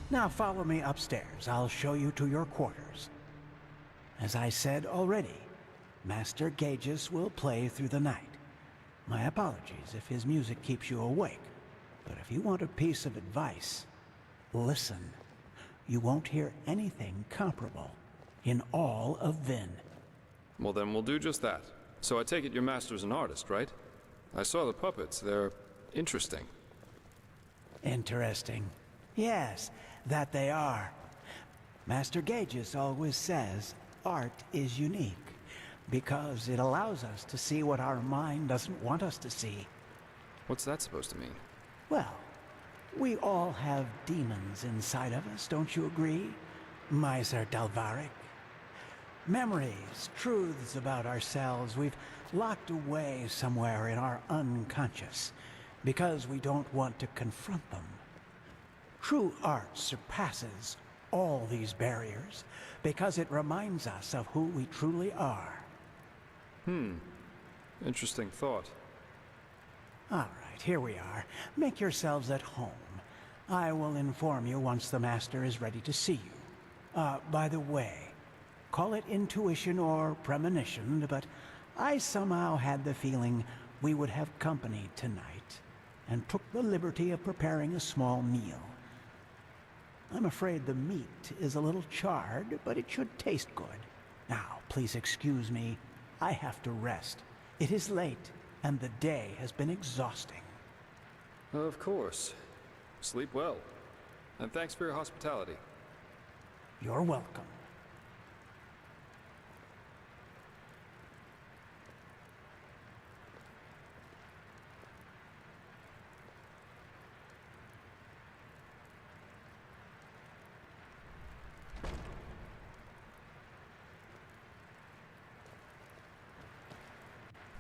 Now follow me upstairs. I'll show you to your quarters. As I said already, Master Gages will play through the night. My apologies if his music keeps you awake, but if you want a piece of advice, listen. You won't hear anything comparable in all of Vin. Well, then we'll do just that. So I take it your master's an artist, right? I saw the puppets. They're interesting. Interesting. Yes, that they are. Master Gages always says art is unique because it allows us to see what our mind doesn't want us to see. What's that supposed to mean? Well, we all have demons inside of us, don't you agree, Miser Dalvaric? Memories, truths about ourselves we've locked away somewhere in our unconscious because we don't want to confront them. True art surpasses all these barriers because it reminds us of who we truly are. Interesting thought. All right, here we are. Make yourselves at home. I will inform you once the Master is ready to see you. By the way, call it intuition or premonition, but I somehow had the feeling we would have company tonight, and took the liberty of preparing a small meal. I'm afraid the meat is a little charred, but it should taste good. Now, please excuse me. I have to rest. It is late, and the day has been exhausting. Of course. Sleep well. And thanks for your hospitality. You're welcome.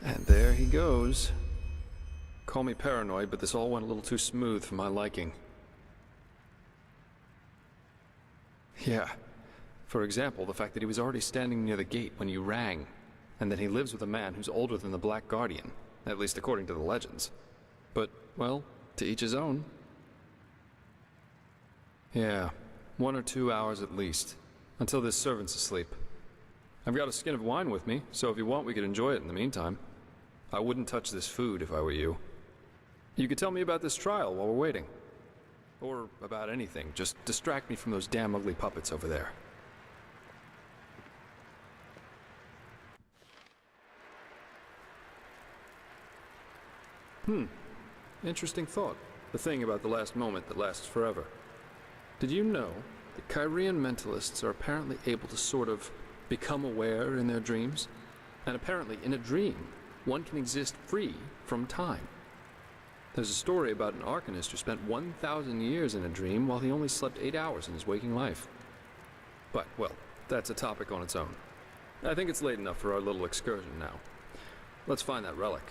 And there he goes. Call me paranoid, but this all went a little too smooth for my liking. Yeah. For example, the fact that he was already standing near the gate when you rang, and that he lives with a man who's older than the Black Guardian, at least according to the legends. But, well, to each his own. Yeah, 1 or 2 hours at least, until this servant's asleep. I've got a skin of wine with me, so if you want we could enjoy it in the meantime. I wouldn't touch this food if I were you. You could tell me about this trial while we're waiting. Or about anything. Just distract me from those damn ugly puppets over there. Interesting thought. The thing about the last moment that lasts forever. Did you know that Kyrian mentalists are apparently able to sort of become aware in their dreams? And apparently, in a dream, one can exist free from time. There's a story about an arcanist who spent 1,000 years in a dream while he only slept 8 hours in his waking life. But, well, that's a topic on its own. I think it's late enough for our little excursion now. Let's find that relic.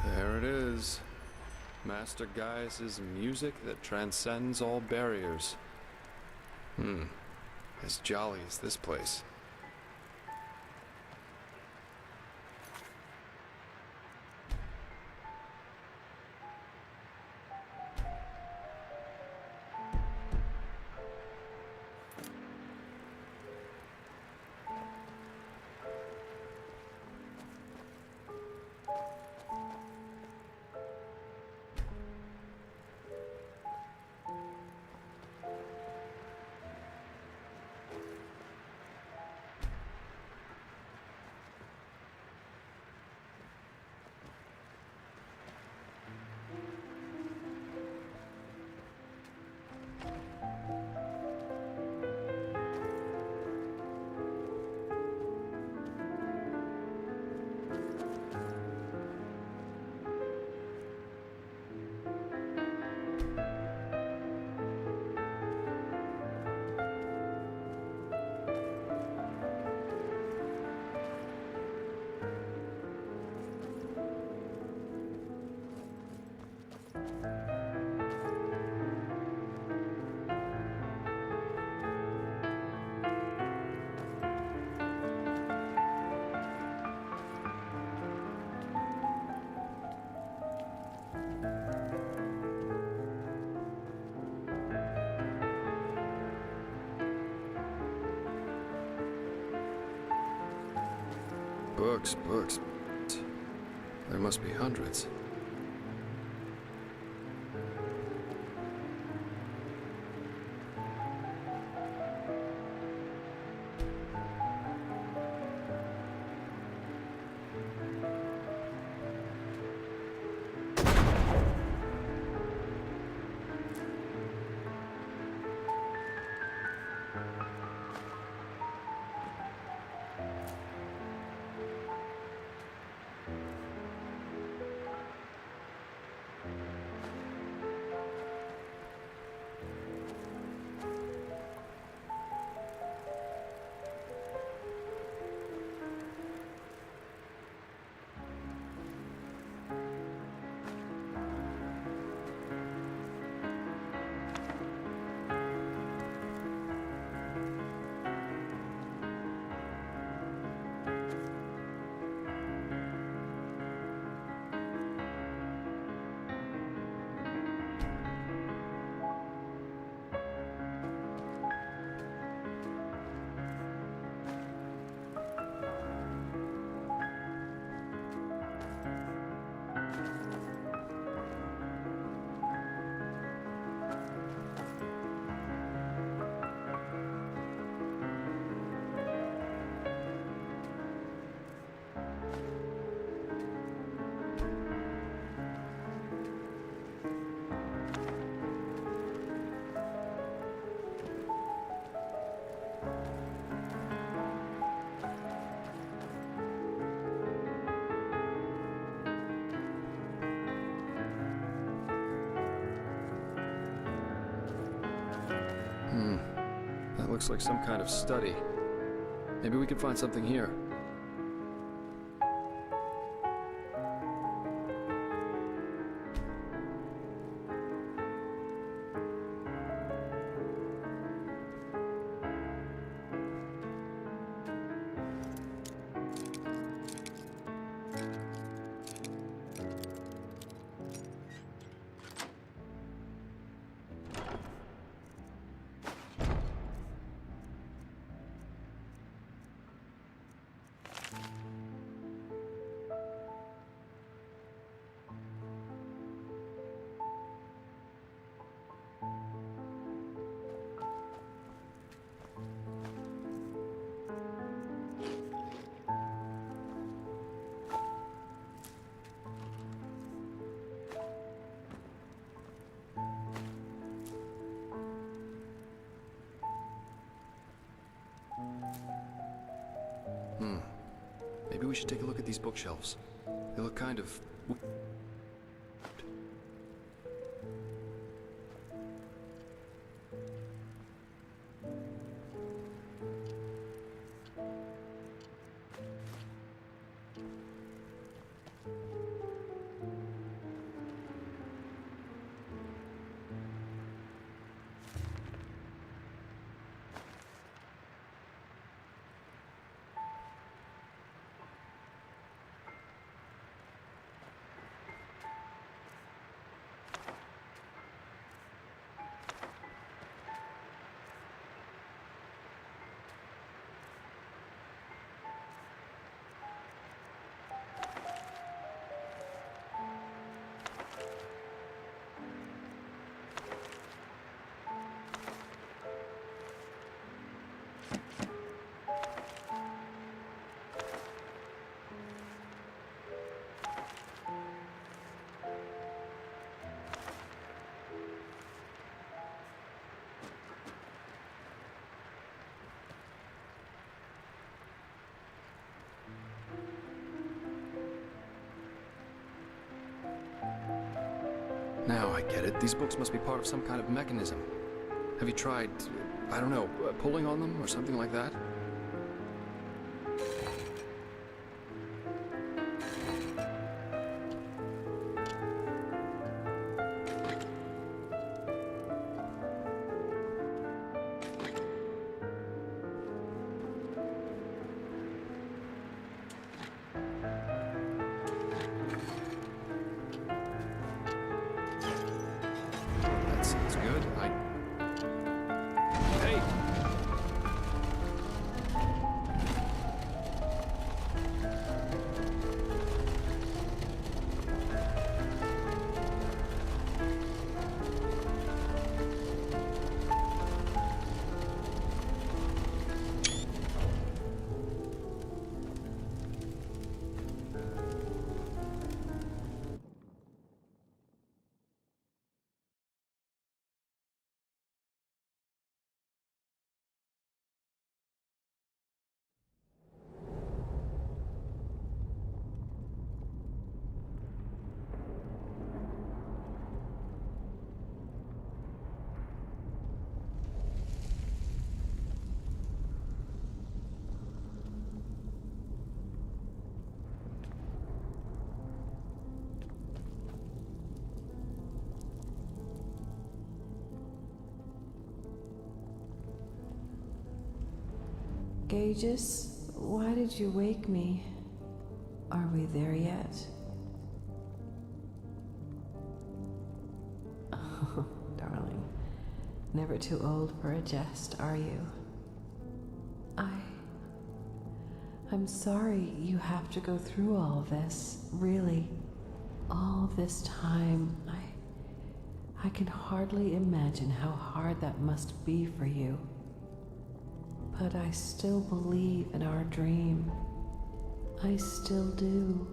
There it is. Master Gaius' music that transcends all barriers. As jolly as this place. Books, books. There must be hundreds. That looks like some kind of study. Maybe we can find something here. Maybe we should take a look at these bookshelves. They look kind of... Now I get it. These books must be part of some kind of mechanism. Have you tried, I don't know, pulling on them or something like that? Gages, why did you wake me? Are we there yet? Oh, darling. Never too old for a jest, are you? I'm sorry you have to go through all this, really. All this time. I can hardly imagine how hard that must be for you. But I still believe in our dream. I still do.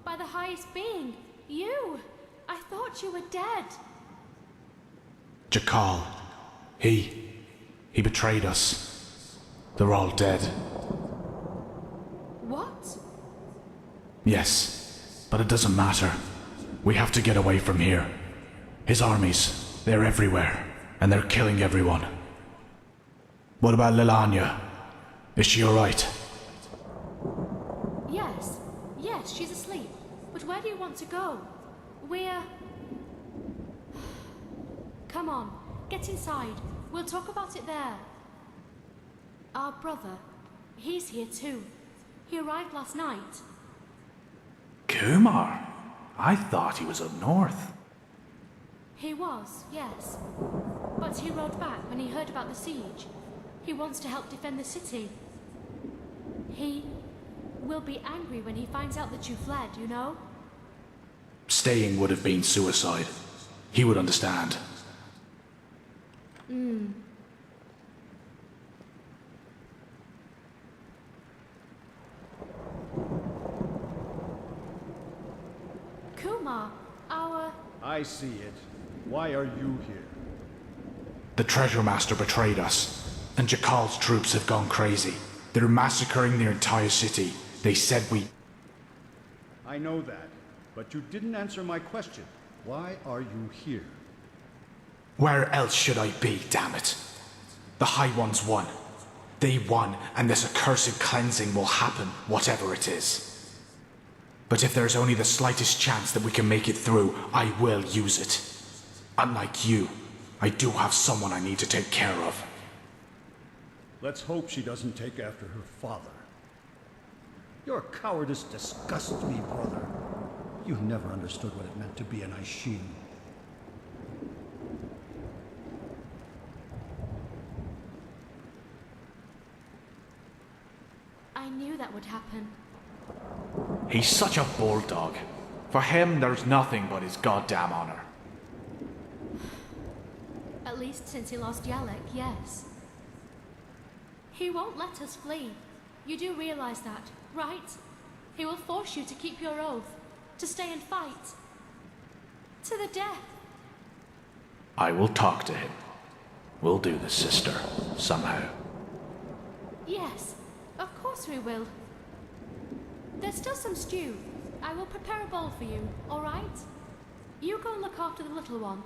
By the highest being, you! I thought you were dead. Jakal. He betrayed us. They're all dead. What? Yes, but it doesn't matter. We have to get away from here. His armies, they're everywhere, and they're killing everyone. What about Lilanya? Is she alright? Yes, she's asleep. But where do you want to go? We're... Come on, get inside. We'll talk about it there. Our brother, he's here too. He arrived last night. Kumar? I thought he was up north. He was, yes. But he rode back when he heard about the siege. He wants to help defend the city. He will be angry when he finds out that you fled, you know? Staying would have been suicide. He would understand. Kumar, our... I see it. Why are you here? The Treasure Master betrayed us, and Jakal's troops have gone crazy. They're massacring the entire city. They said we... I know that, but you didn't answer my question. Why are you here? Where else should I be, damn it? The High Ones won. They won, and this accursed cleansing will happen, whatever it is. But if there's only the slightest chance that we can make it through, I will use it. Unlike you, I do have someone I need to take care of. Let's hope she doesn't take after her father. Your cowardice disgusts me, brother. You never understood what it meant to be an Aishin. I knew that would happen. He's such a bulldog. For him, there's nothing but his goddamn honor. At least since he lost Yalek, yes. He won't let us flee. You do realize that, right? He will force you to keep your oath, to stay and fight. To the death. I will talk to him. We'll do this, sister, somehow. Yes, of course we will. There's still some stew. I will prepare a bowl for you, all right? You go and look after the little one.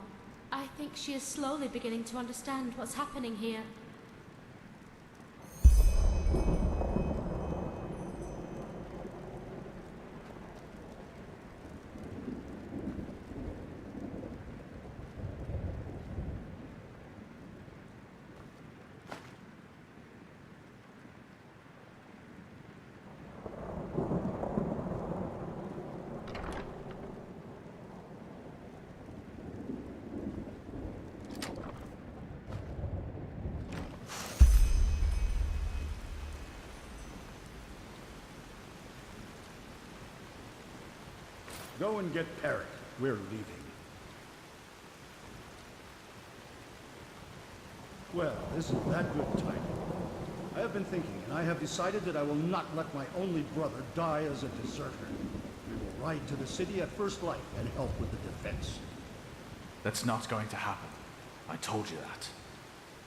I think she is slowly beginning to understand what's happening here. Go and get Parrot. We're leaving. Well, isn't that good timing? I have been thinking, and I have decided that I will not let my only brother die as a deserter. We will ride to the city at first light and help with the defense. That's not going to happen. I told you that.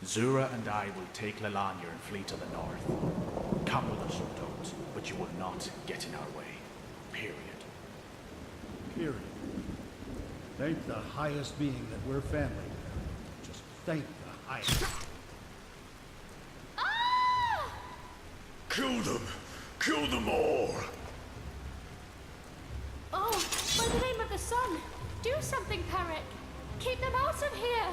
Zura and I will take Lelania and flee to the north. Come with us or don't, but you will not get in our way. Period. Period. Thank the highest being that we're family. Just thank the highest. Ah! Kill them! Kill them all! Oh, by the name of the sun, do something, Parrot. Keep them out of here.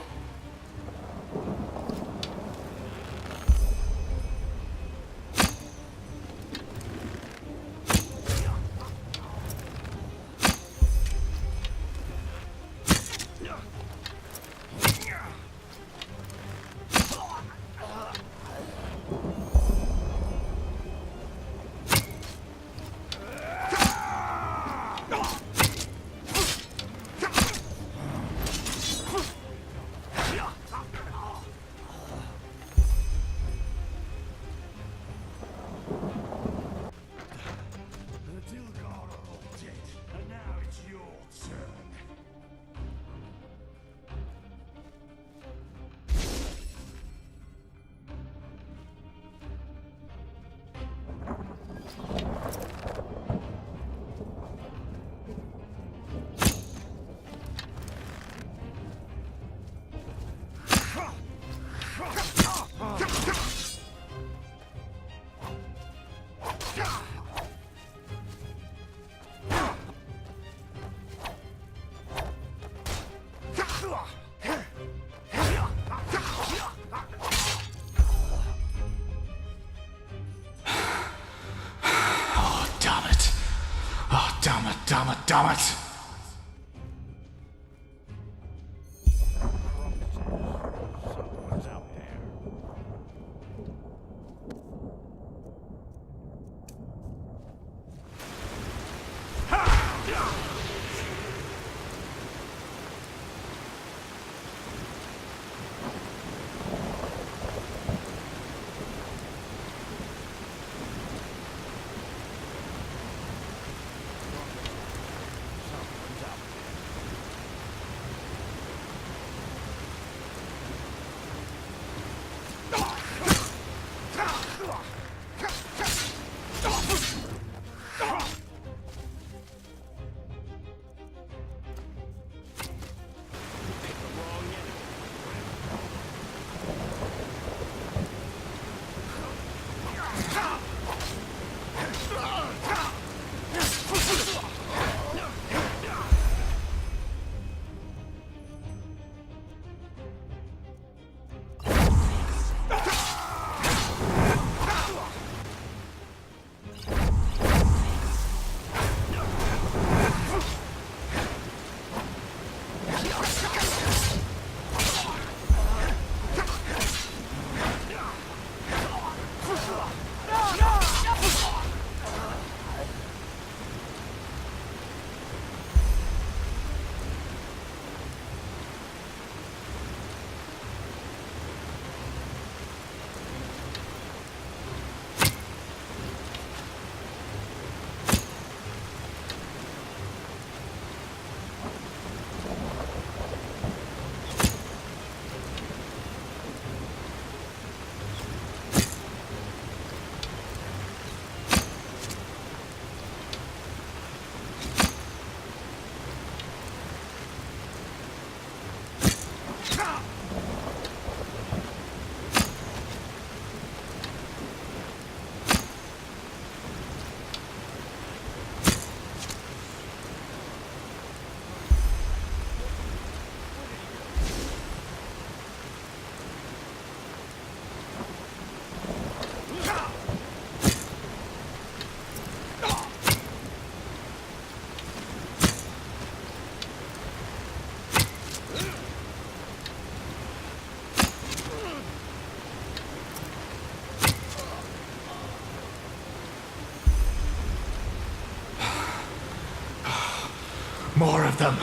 Damn it! More of them.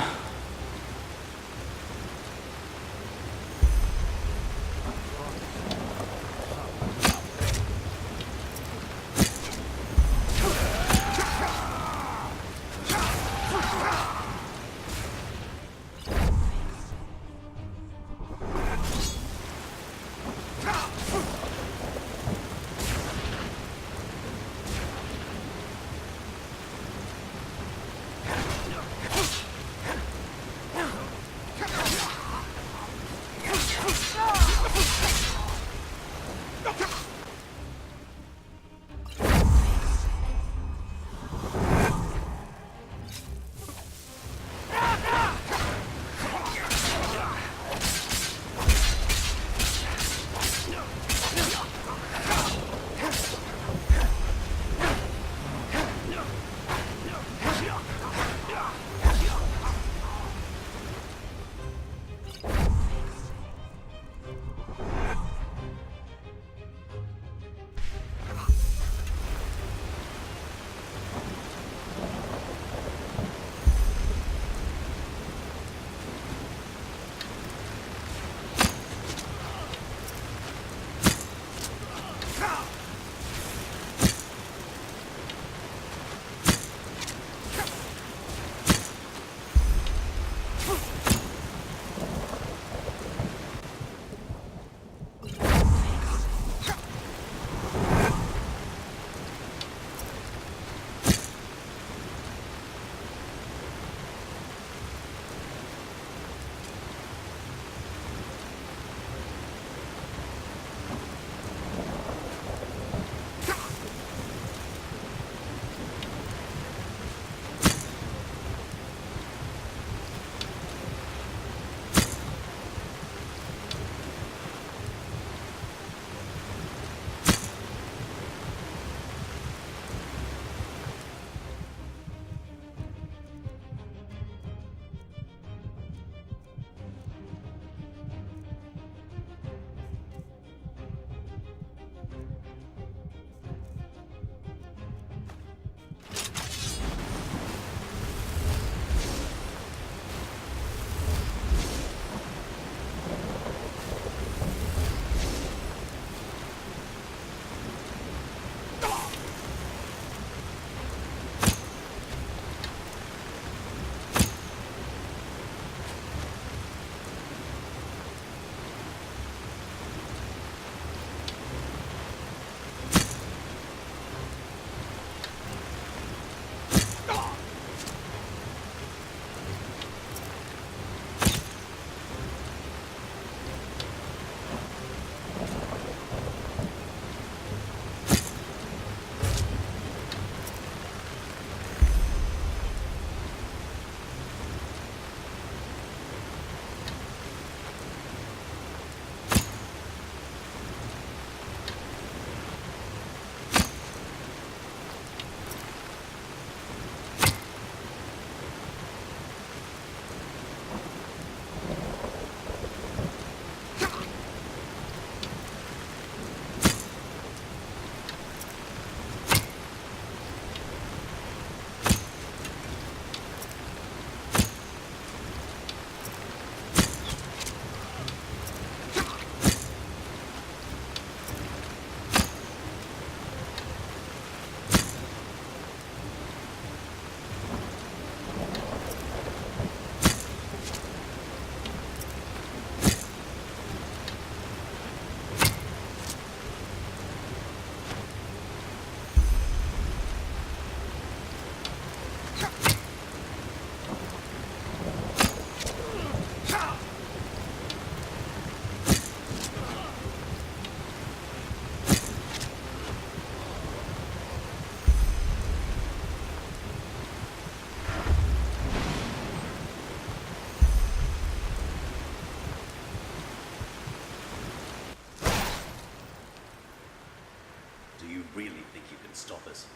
stop us.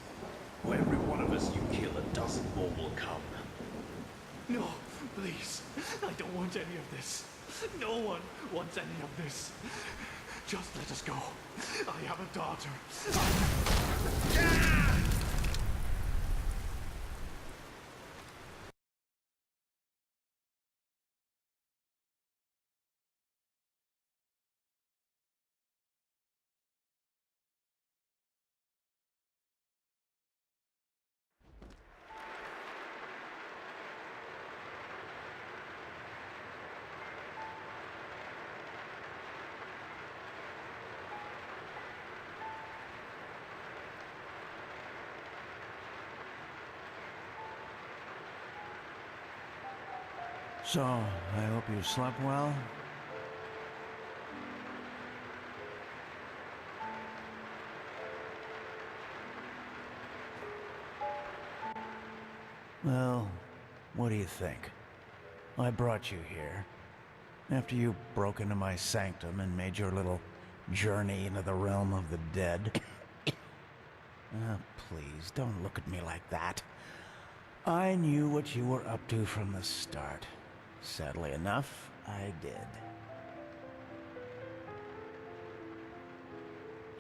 For every one of us you kill, a dozen more will come. No, please. I don't want any of this. No one wants any of this. Just let us go. I have a daughter. So, I hope you slept well. Well, what do you think? I brought you here. After you broke into my sanctum and made your little journey into the realm of the dead. Please, don't look at me like that. I knew what you were up to from the start. Sadly enough, I did.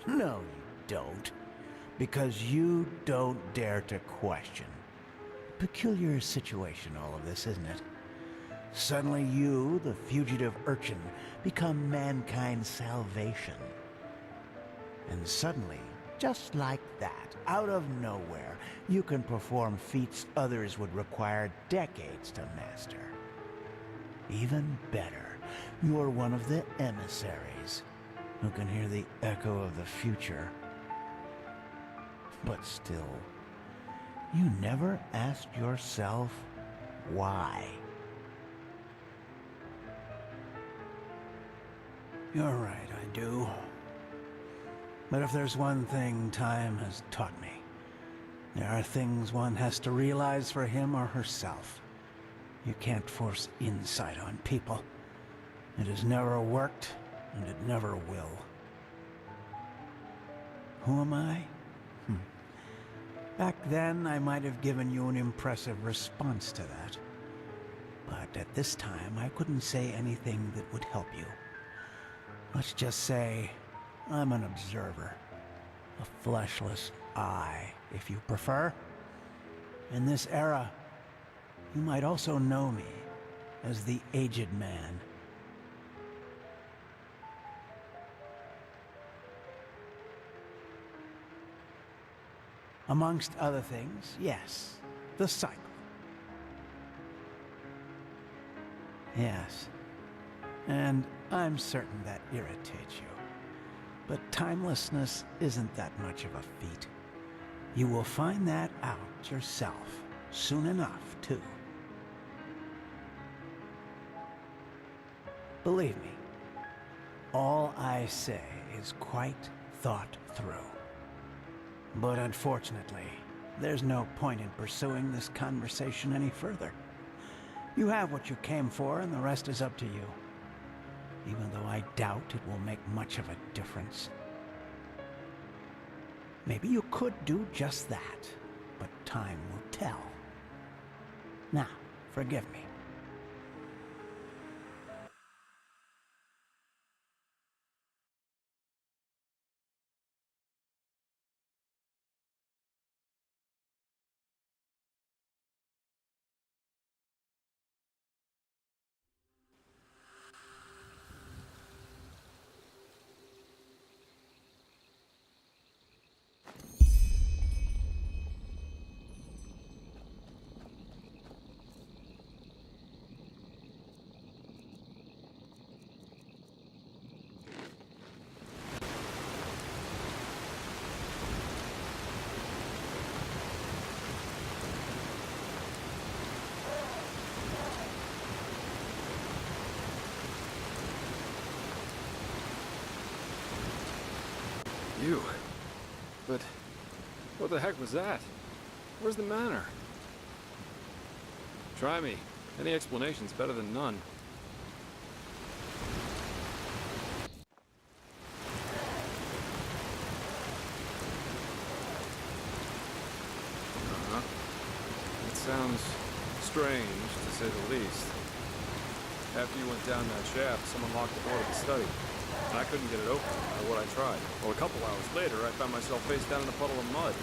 No, you don't. Because you don't dare to question. Peculiar situation, all of this, isn't it? Suddenly you, the fugitive urchin, become mankind's salvation. And suddenly, just like that, out of nowhere, you can perform feats others would require decades to master. Even better, you're one of the emissaries who can hear the echo of the future. But still, you never asked yourself why. You're right, I do. But if there's one thing time has taught me, there are things one has to realize for him or herself. You can't force insight on people. It has never worked, and it never will. Who am I? Back then, I might have given you an impressive response to that. But at this time, I couldn't say anything that would help you. Let's just say, I'm an observer. A fleshless eye, if you prefer. In this era, you might also know me as the Aged Man. Amongst other things, yes, the cycle. Yes, and I'm certain that irritates you. But timelessness isn't that much of a feat. You will find that out yourself soon enough, too. Believe me, all I say is quite thought through. But unfortunately, there's no point in pursuing this conversation any further. You have what you came for, and the rest is up to you. Even though I doubt it will make much of a difference. Maybe you could do just that, but time will tell. Now, forgive me. You? But what the heck was that? Where's the manor? Try me. Any explanation's better than none. It sounds strange, to say the least. After you went down that shaft, someone locked the door to the study. And I couldn't get it open, no matter what I tried. Well, a couple hours later, I found myself face down in a puddle of mud.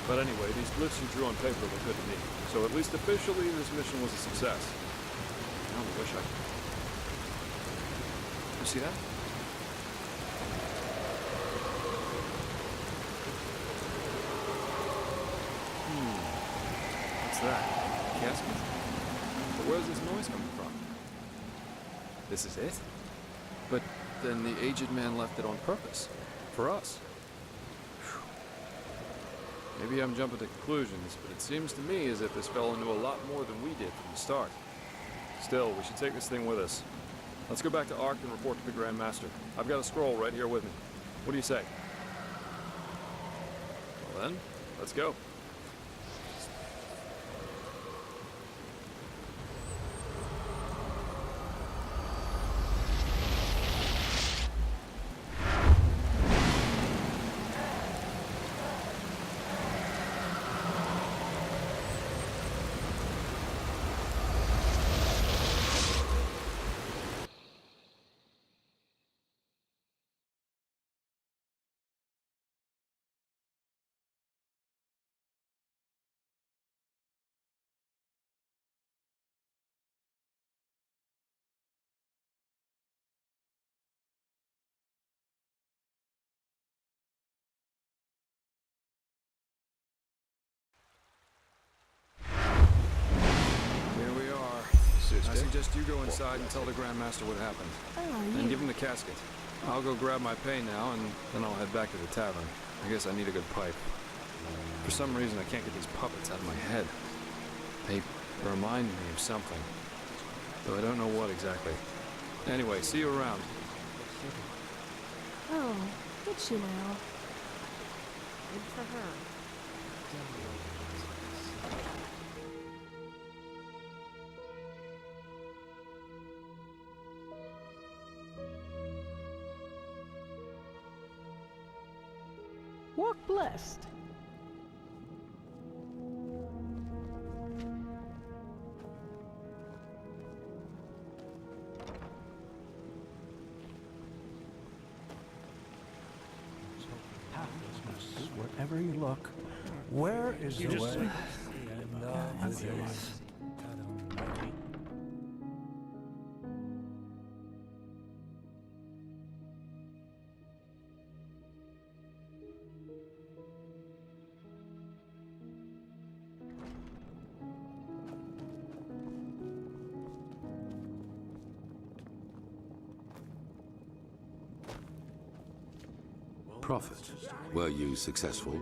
But anyway, these glyphs you drew on paper look good to me. So at least officially, this mission was a success. I only wish I could. You see that? What's that? Casket? But where's this noise coming from? This is it? But then the aged man left it on purpose. For us. Whew. Maybe I'm jumping to conclusions, but it seems to me as if this fellow knew a lot more than we did from the start. Still, we should take this thing with us. Let's go back to Ark and report to the Grand Master. I've got a scroll right here with me. What do you say? Well then, let's go. I suggest you go inside and tell the Grand Master what happened. And give him the casket. I'll go grab my pay now, and then I'll head back to the tavern. I guess I need a good pipe. For some reason, I can't get these puppets out of my head. They remind me of something, though I don't know what exactly. Anyway, see you around. Oh, did she now? Good for her. Walk blessed. Wherever you look, where is the way? Prophet, were you successful?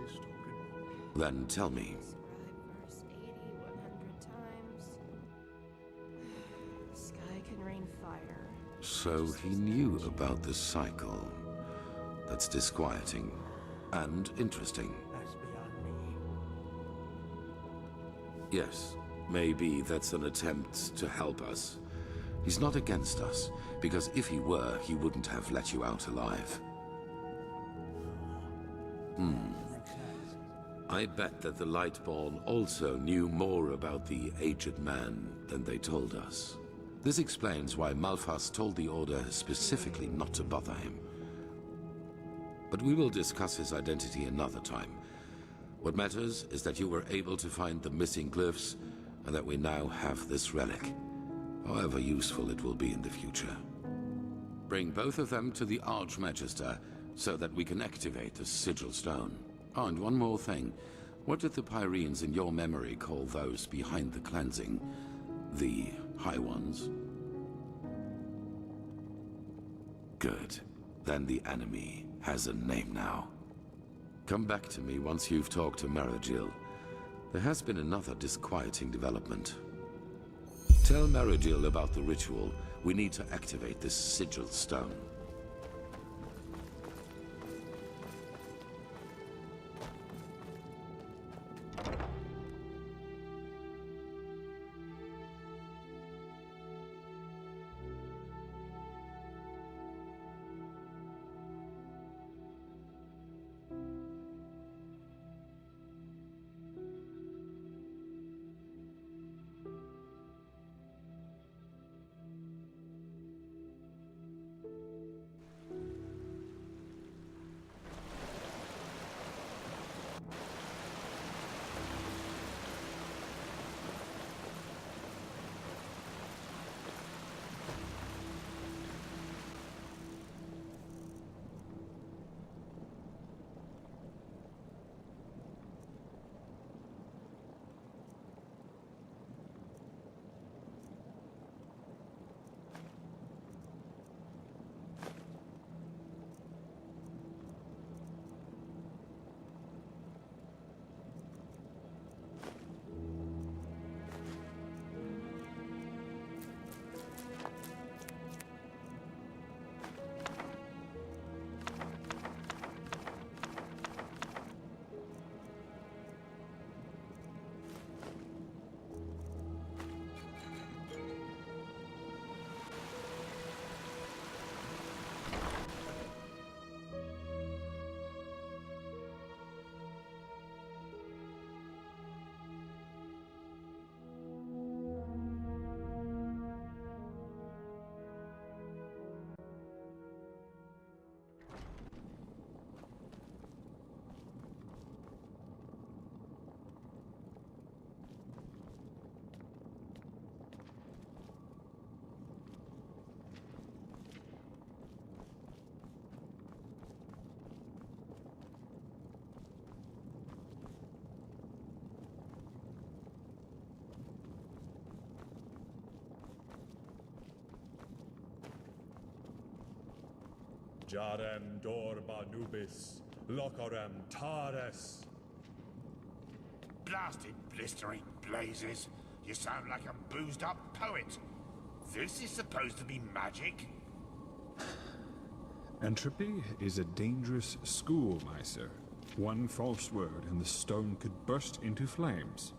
Then tell me. Verse 80, 100 times. Sky can rain fire. So he knew about the cycle. That's disquieting and interesting. Yes, maybe that's an attempt to help us. He's not against us, because if he were, he wouldn't have let you out alive. I bet that the Lightborn also knew more about the aged man than they told us. This explains why Malphas told the Order specifically not to bother him. But we will discuss his identity another time. What matters is that you were able to find the missing glyphs, and that we now have this relic, however useful it will be in the future. Bring both of them to the Archmagister, so that we can activate the Sigil Stone. Oh, and one more thing. What did the Pyrenes in your memory call those behind the cleansing? The High Ones? Good. Then the enemy has a name now. Come back to me once you've talked to Maragil. There has been another disquieting development. Tell Maragil about the ritual. We need to activate this Sigil Stone. Jarem dorba nubis, locorem tares. Blasted blistering blazes. You sound like a boozed up poet. This is supposed to be magic? Entropy is a dangerous school, my sir. One false word and the stone could burst into flames.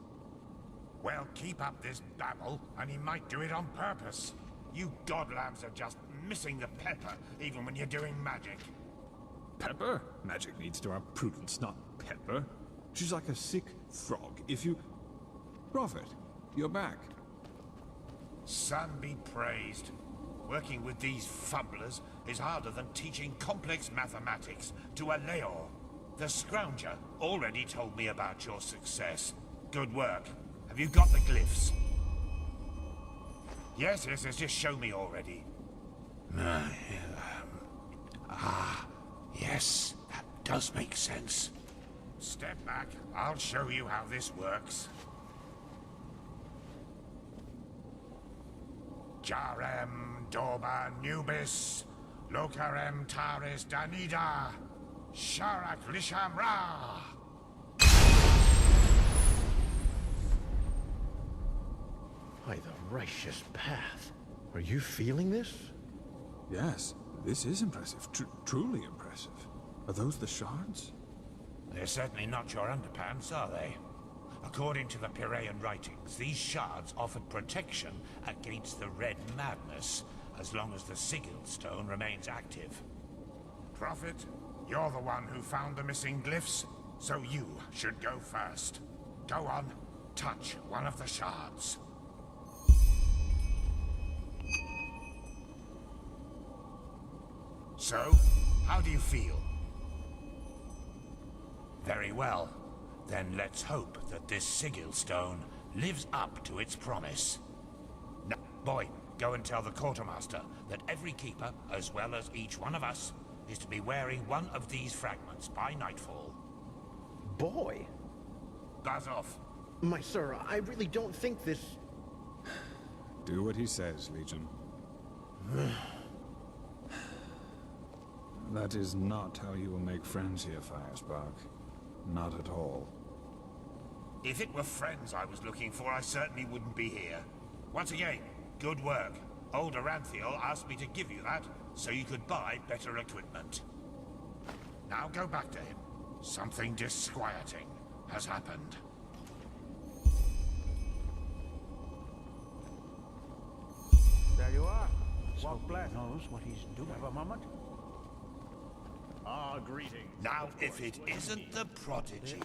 Well, keep up this babble, and he might do it on purpose. You godlams are just missing the pepper, even when you're doing magic. Pepper? Magic needs to have prudence, not pepper. She's like a sick frog. If you... Prophet, you're back. Sun be praised. Working with these fumblers is harder than teaching complex mathematics to a Leor. The Scrounger already told me about your success. Good work. Have you got the glyphs? Yes, just show me already. Yes, that does make sense. Step back, I'll show you how this works. Jarem dorba nubis, locarem taris danida, sharak lisham ra. By the righteous path. Are you feeling this? Yes, this is impressive. Truly impressive. Are those the shards? They're certainly not your underpants, are they? According to the Piraean writings, these shards offered protection against the Red Madness, as long as the Sigil Stone remains active. Prophet, you're the one who found the missing glyphs, so you should go first. Go on, touch one of the shards. So, how do you feel? Very well. Then let's hope that this Sigil Stone lives up to its promise. Now, boy, go and tell the quartermaster that every keeper, as well as each one of us, is to be wearing one of these fragments by nightfall. Boy? Buzz off. My sir, I really don't think this... Do what he says, Legion. That is not how you will make friends here, Firespark. Not at all. If it were friends I was looking for, I certainly wouldn't be here. Once again, good work. Old Aranthiel asked me to give you that, so you could buy better equipment. Now go back to him. Something disquieting has happened. There you are. Walk Black knows what he's doing. Have a moment? Greetings. Now, if it isn't the prodigy,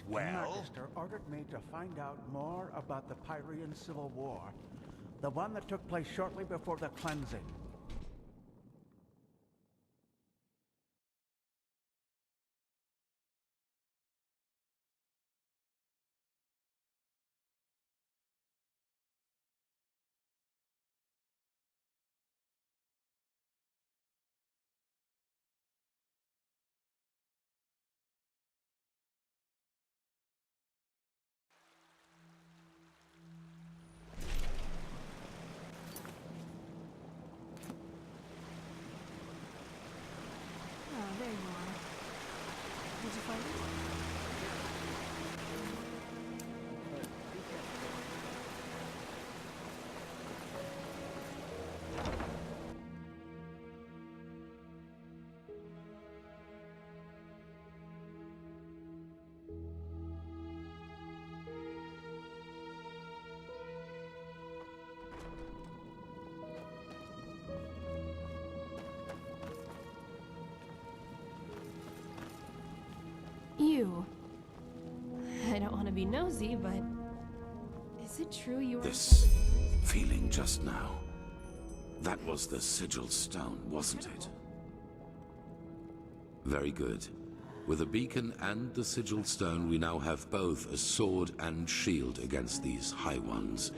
well... Magister ordered me to find out more about the Pyrean Civil War, the one that took place shortly before the cleansing. There you are. Did you find it? You. I don't want to be nosy, but is it true you were... This feeling just now, that was the sigil stone, wasn't it? Very good. With the beacon and the sigil stone, we now have both a sword and shield against these High Ones.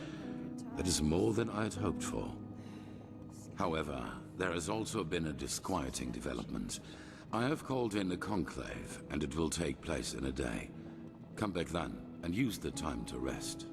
That is more than I had hoped for. However, there has also been a disquieting development. I have called in a conclave, and it will take place in a day. Come back then, and use the time to rest.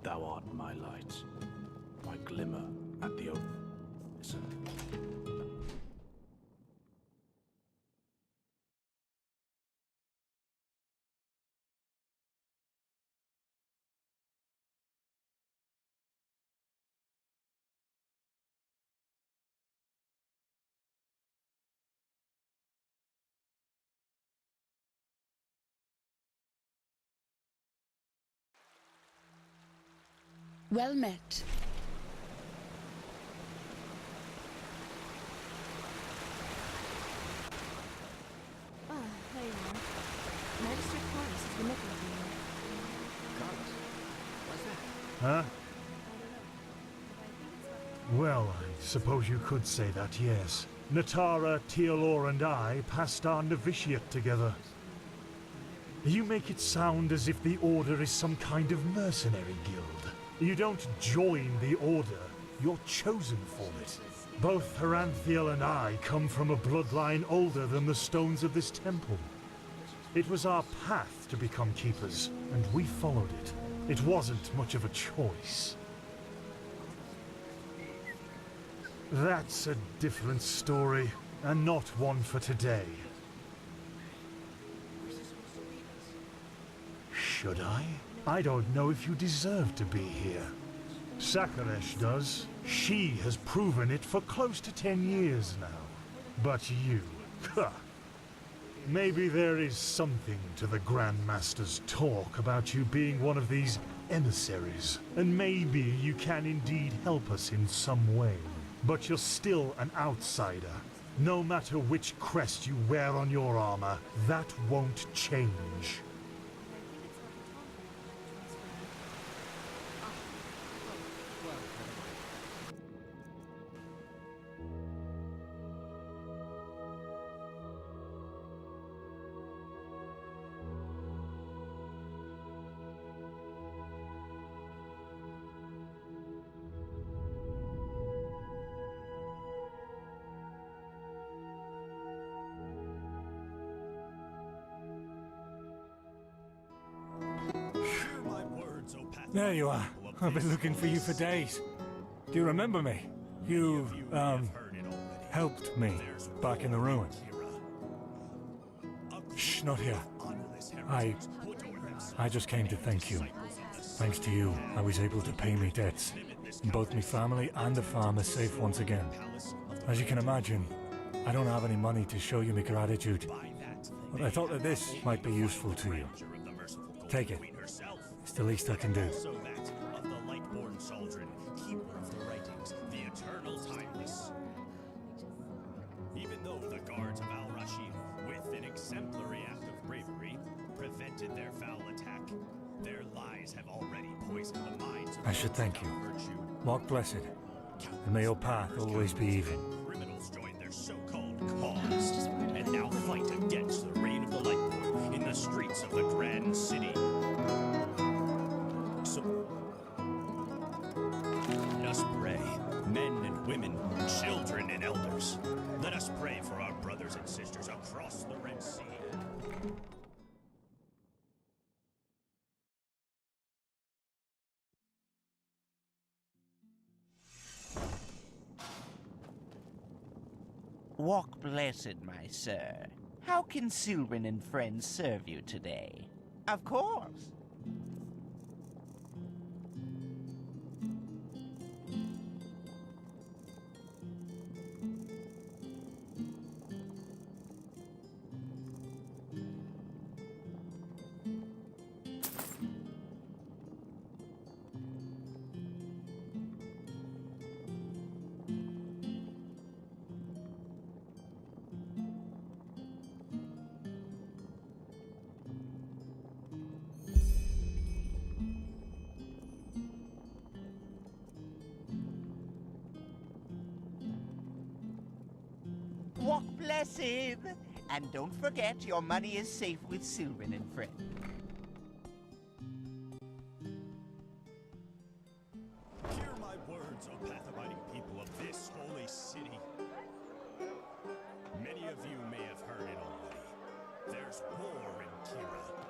Thou art my light, my glimmer at the open. Listen. Well met. Hey, Magistrate Carlos has been looking for you. Carlos? What's that? Huh? Well, I suppose you could say that, yes. Natara, Tealor, and I passed our novitiate together. You make it sound as if the Order is some kind of mercenary guild. You don't join the Order, you're chosen for it. Both Heranthiel and I come from a bloodline older than the stones of this temple. It was our path to become keepers, and we followed it. It wasn't much of a choice. That's a different story, and not one for today. Should I? I don't know if you deserve to be here. Sakaresh does. She has proven it for close to 10 years now. But you, maybe there is something to the Grandmaster's talk about you being one of these emissaries, and maybe you can indeed help us in some way. But you're still an outsider. No matter which crest you wear on your armor, that won't change. There you are. I've been looking for you for days. Do you remember me? You, helped me back in the ruin. Shh, not here. I just came to thank you. Thanks to you, I was able to pay me debts. Both me family and the farm are safe once again. As you can imagine, I don't have any money to show you my gratitude. But I thought that this might be useful to you. Take it. It's the least I can do. So that of the light-born Saldrin, keeper of the writings, the eternal timeless. Even though the guards of Al-Rashid, with an exemplary act of bravery, prevented their foul attack, their lies have already poisoned the minds of I should thank you. Walk blessed, and may your path always be even. Criminals joined their so-called cause, and now fight against the reign of the Lightborn in the streets of the Grand City. So, let us pray, men and women, children and elders. Let us pray for our brothers and sisters across the Red Sea. Walk blessed, my sir. How can Sylvan and friends serve you today? Of course. Walk blessed! And don't forget, your money is safe with Sylvan and friends. Hear my words, O path-abiding people of this holy city. Many of you may have heard it already. There's war in Kira.